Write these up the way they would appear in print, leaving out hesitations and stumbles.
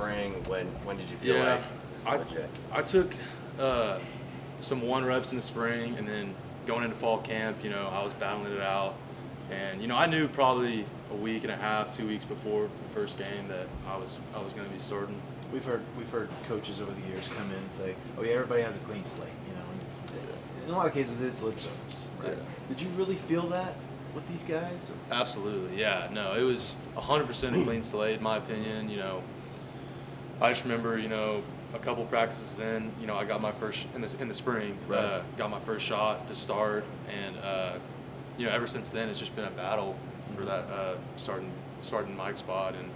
spring? When did you feel like this is legit? I took some 1 reps in the spring, and then going into fall camp, I was battling it out. And I knew probably a week and a half, 2 weeks before the first game that I was going to be starting. We've heard coaches over the years come in and say, "Oh yeah, everybody has a clean slate," And in a lot of cases, it's lip service, right? Yeah. Did you really feel that with these guys? Or? Absolutely, yeah. No, it was 100% a clean slate, in my opinion. I just remember, a couple practices in, I got my first in the spring, Right. got my first shot to start, and ever since then it's just been a battle for that starting Mike's spot, and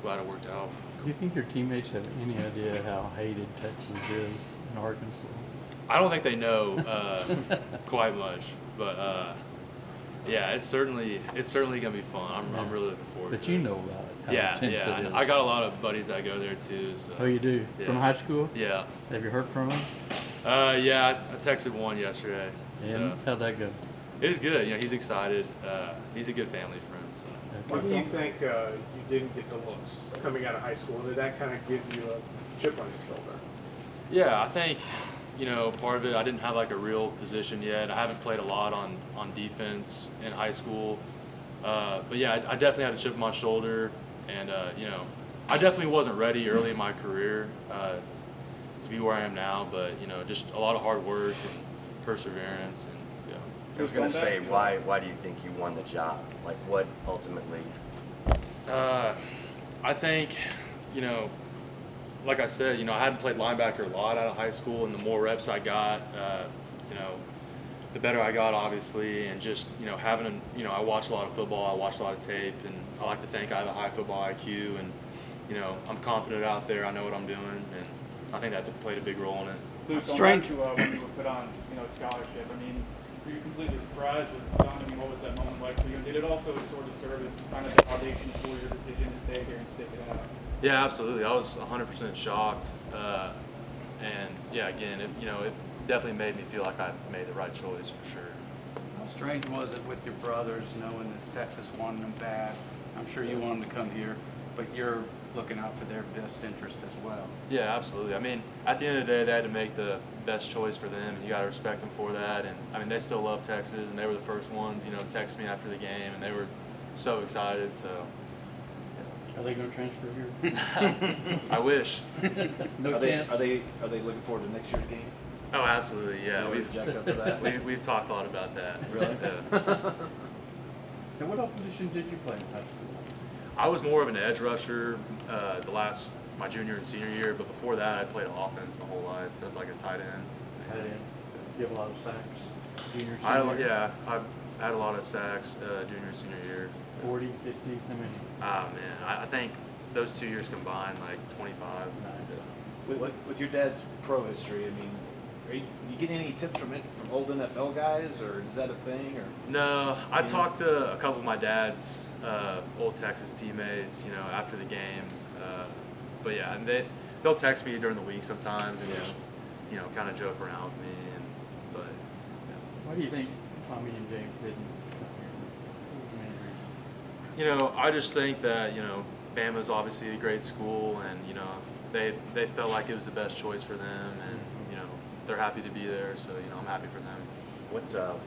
glad it worked out. Do you think your teammates have any idea how hated Texas is in Arkansas? I don't think they know quite much, but yeah, it's certainly gonna be fun. I'm really looking forward. But to you it. know about it. How Yeah, intense yeah. it is. I got a lot of buddies that go there too. So. Oh, you do? Yeah. From high school? Yeah. Have you heard from them? Yeah, I texted one yesterday. And So. how'd that go? It was good. He's excited. He's a good family friend. So. Why do you think you didn't get the looks coming out of high school? Did that kind of give you a chip on your shoulder? Yeah, I think part of it, I didn't have like a real position yet. I haven't played a lot on defense in high school. But yeah, I definitely had a chip on my shoulder, and I definitely wasn't ready early in my career to be where I am now. But just a lot of hard work and perseverance, and I was going to say, why do you think you won the job? Like, what ultimately? I think, like I said, I hadn't played linebacker a lot out of high school, and the more reps I got, the better I got, obviously, and just, having, I watch a lot of football, I watch a lot of tape, and I like to think I have a high football IQ, and, I'm confident out there, I know what I'm doing, and I think that played a big role in it. Luke, Strange. going back to when you were put on, scholarship, were you completely surprised? Was it stunning? What was that moment like for you? And did it also sort of serve as kind of the foundation for your decision to stay here and stick it out? Yeah, absolutely. I was 100% shocked, and yeah, again, it definitely made me feel like I made the right choice for sure. How strange was it with your brothers knowing that Texas wanted them bad? I'm sure you wanted them to come here, but you're looking out for their best interest as well. Yeah, absolutely. At the end of the day, they had to make the best choice for them, and you got to respect them for that. And they still love Texas, and they were the first ones, text me after the game, and they were so excited. So, Are they going to transfer here? I wish. No Are they chance? looking forward to next year's game? Oh, absolutely. Yeah, We've jacked up for that. we've talked a lot about that. Really? Yeah. And what position did you play in high school? I was more of an edge rusher my junior and senior year, but before that, I played offense my whole life as like a tight end. Tight end. You have a lot of sacks. Junior, I had a lot of sacks junior and senior year. 40, 50, how many? Man, I think those 2 years combined, like 25. Nice. With your dad's pro history, are you getting any tips from old NFL guys, or is that a thing? Or No, I talked to a couple of my dad's old Texas teammates, after the game. But yeah, and they'll text me during the week sometimes and just, kind of joke around with me. But Why do you think Tommy and James didn't come here? I just think that Bama's obviously a great school, and they felt like it was the best choice for them, and they're happy to be there. So I'm happy for them.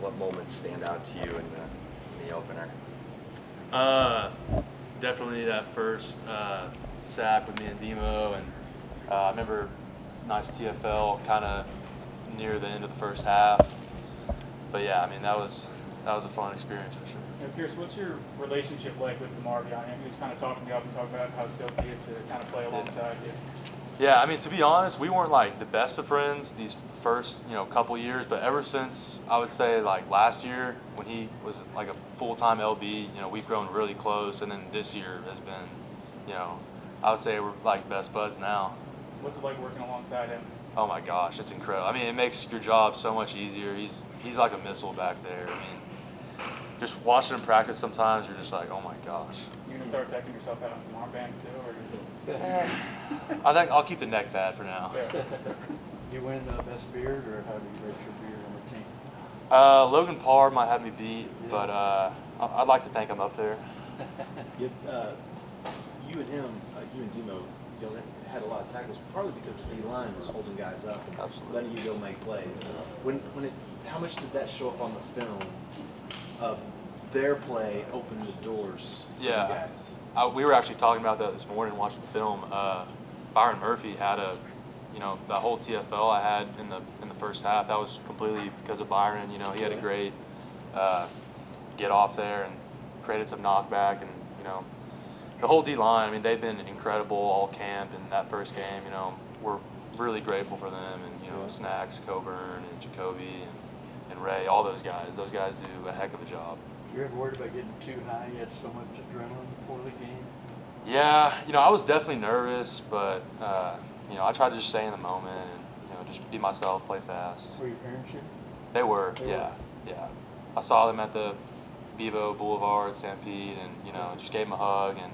What moments stand out to you in the opener? Definitely that first sack with me and Demo, and I remember nice TFL kind of near the end of the first half. But yeah, that was a fun experience for sure. Pierce, what's your relationship like with DeMar behind him? He's kind of talking to you up and talking about how stoked he is to kind of play alongside you. Yeah, to be honest, we weren't like the best of friends these first, couple years, but ever since I would say like last year when he was like a full-time LB, we've grown really close, and then this year has been, I would say we're like best buds now. What's it like working alongside him? Oh my gosh, it's incredible. It makes your job so much easier. He's like a missile back there. Just watching him practice sometimes, you're just like, oh my gosh. You gonna start decking yourself out on some armbands too, or? I think I'll keep the neck pad for now. You win best beard, or how do you rate your beard on the team? Logan Parr might have me beat, but I'd like to think I'm up there. you and him, you and Demo that had a lot of tackles, partly because the D-line was holding guys up and Absolutely. letting you go make plays. How much did that show up on the film of their play opening the doors for you Yeah. guys? We were actually talking about that this morning watching the film. Byron Murphy had that whole TFL I had in the first half, that was completely because of Byron. He had a great get off there and created some knockback, and the whole D line. I mean, they've been incredible all camp, and that first game, we're really grateful for them, and Snacks, Coburn, and Jacoby, and Ray, all those guys. Those guys do a heck of a job. You ever worried about getting too high? You had so much adrenaline before the game. Yeah, I was definitely nervous, but I tried to just stay in the moment and just be myself, play fast. Were your parents here? They were, They yeah, were. yeah. I saw them at the Bevo Boulevard, Stampede, and just gave them a hug, and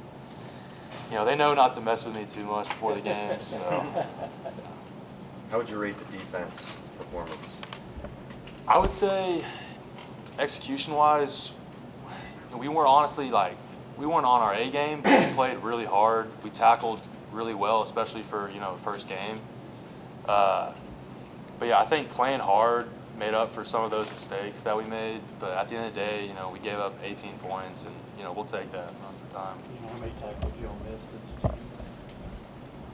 they know not to mess with me too much before the game. So How would you rate the defense performance? I would say, execution-wise, we weren't honestly we weren't on our A game, but we played really hard. We tackled really well, especially for first game. But yeah, I think playing hard made up for some of those mistakes that we made. But at the end of the day, we gave up 18 points, and we'll take that most of the time. You know how many tackles y'all missed?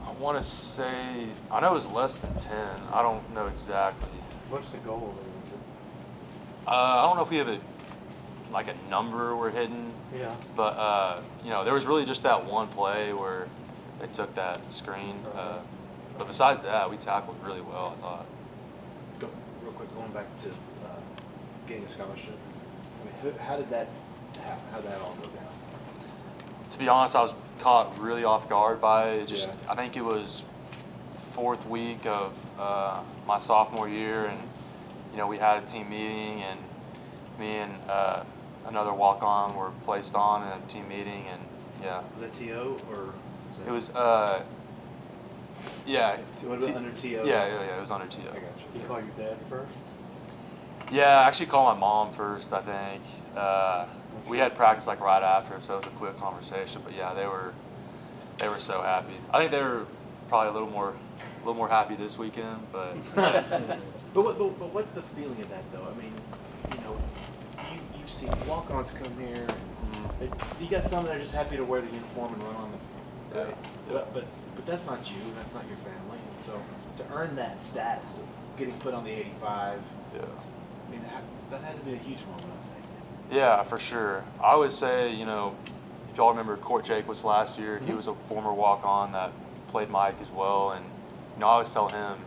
I want to say, I know it was less than 10. I don't know exactly. What's the goal there? I don't know if we have a number we're hitting, Yeah. but there was really just that one play where they took that screen. But besides that, we tackled really well, I thought. Real quick, going back to getting a scholarship. I mean, how did that all go down? To be honest, I was caught really off guard by it. Just, Yeah. I think it was 4th week of my sophomore year, and we had a team meeting, and me and another walk-on were placed on in a team meeting, and yeah, Was that TO or was that it was yeah, What about under TO? yeah, it was under TO. I got You you. call your dad first? Yeah, I actually called my mom first, I think. We had practice right after, so it was a quick conversation. But yeah, they were so happy. I think they were probably a little more happy this weekend. But But what's the feeling of that though? I mean, you've seen walk-ons come here. And you got some that are just happy to wear the uniform and run on the. Right? But that's not you. That's not your family. And so to earn that status of getting put on the 85, yeah. I mean, that had to be a huge moment, I think. Yeah, for sure. I would say, if y'all remember Court Jacobs last year, he was a former walk-on that played Mike as well, and I always tell him,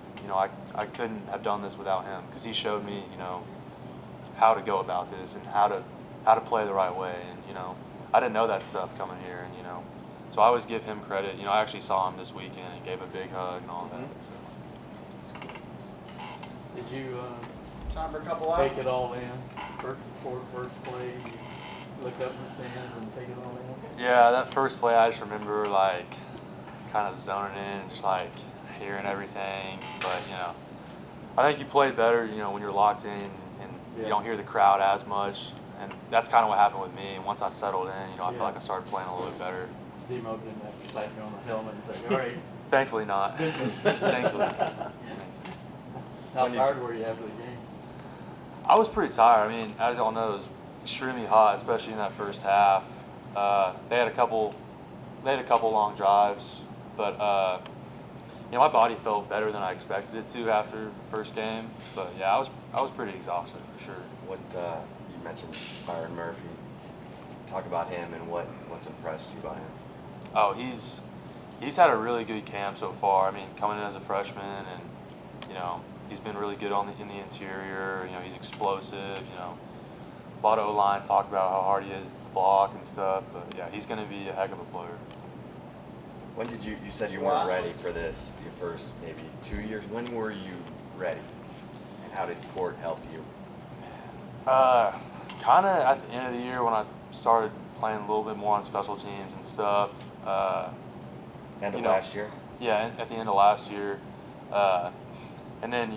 I couldn't have done this without him, because he showed me, how to go about this and how to play the right way, and I didn't know that stuff coming here, and so I always give him credit. I actually saw him this weekend and gave a big hug and all that. So. Did you Time for a couple take it all in before first play? You look up in the stands and take it all in? Yeah, that first play, I just remember kind of zoning in, just hearing everything. But I think you play better, when you're locked in and you don't hear the crowd as much. And that's kind of what happened with me. Once I settled in, I feel like I started playing a little bit better. Demo didn't have to slap you on the helmet and say, all right. Thankfully not. Thankfully. How tired were you after the game? I was pretty tired. I mean, as y'all know, it was extremely hot, especially in that first half. They had a couple long drives, but my body felt better than I expected it to after the first game. But yeah, I was pretty exhausted for sure. What you mentioned Byron Murphy. Talk about him and what's impressed you by him. Oh, he's had a really good camp so far. I mean, coming in as a freshman, and he's been really good in the interior. He's explosive. A lot of O-line talk about how hard he is to block and stuff. But yeah, he's going to be a heck of a player. When did you said you weren't ready for this, your first maybe 2 years. When were you ready? And how did court help you? Kind of at the end of the year when I started playing a little bit more on special teams and stuff. End of last year? Yeah, at the end of last year. And then,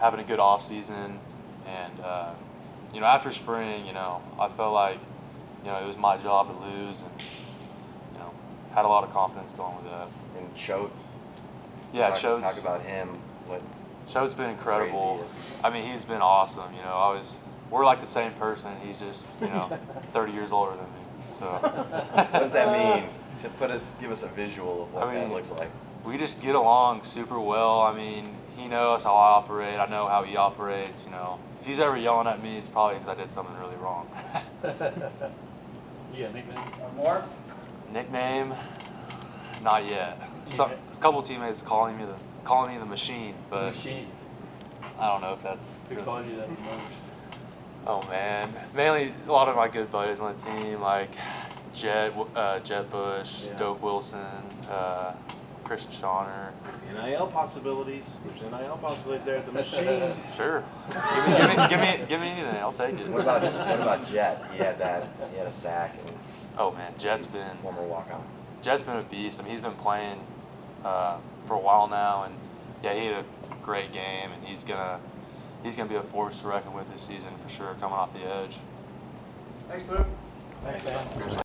having a good off season, and after spring, I felt like, it was my job to lose, and had a lot of confidence going with that. And Choate, Yeah, talk about him. What Choate's been incredible. Crazy is. I mean, he's been awesome. You know, we're like the same person. He's just, you know, 30 years older than me. So what does that mean? To give us a visual of what that looks like. We just get along super well. I mean, he knows how I operate. I know how he operates. You know, if he's ever yelling at me, it's probably because I did something really wrong. You got a nickname? One more? Nickname? Not yet. A couple teammates calling me the machine, but Machine. I don't know if that's. Who really- called you that the most? Oh man, mainly a lot of my good buddies on the team, like Jed Bush, Yeah. Doak Wilson, Christian Schauner. NIL possibilities. There's NIL possibilities there at the machine. Sure. Give me anything. I'll take it. What about Jet? He had a sack, and Oh man, Jet's he's been former walk-on. a beast. I mean, he's been playing for a while now, and yeah, he had a great game, and he's gonna be a force to reckon with this season for sure, coming off the edge. Thanks, Luke. Thanks, man.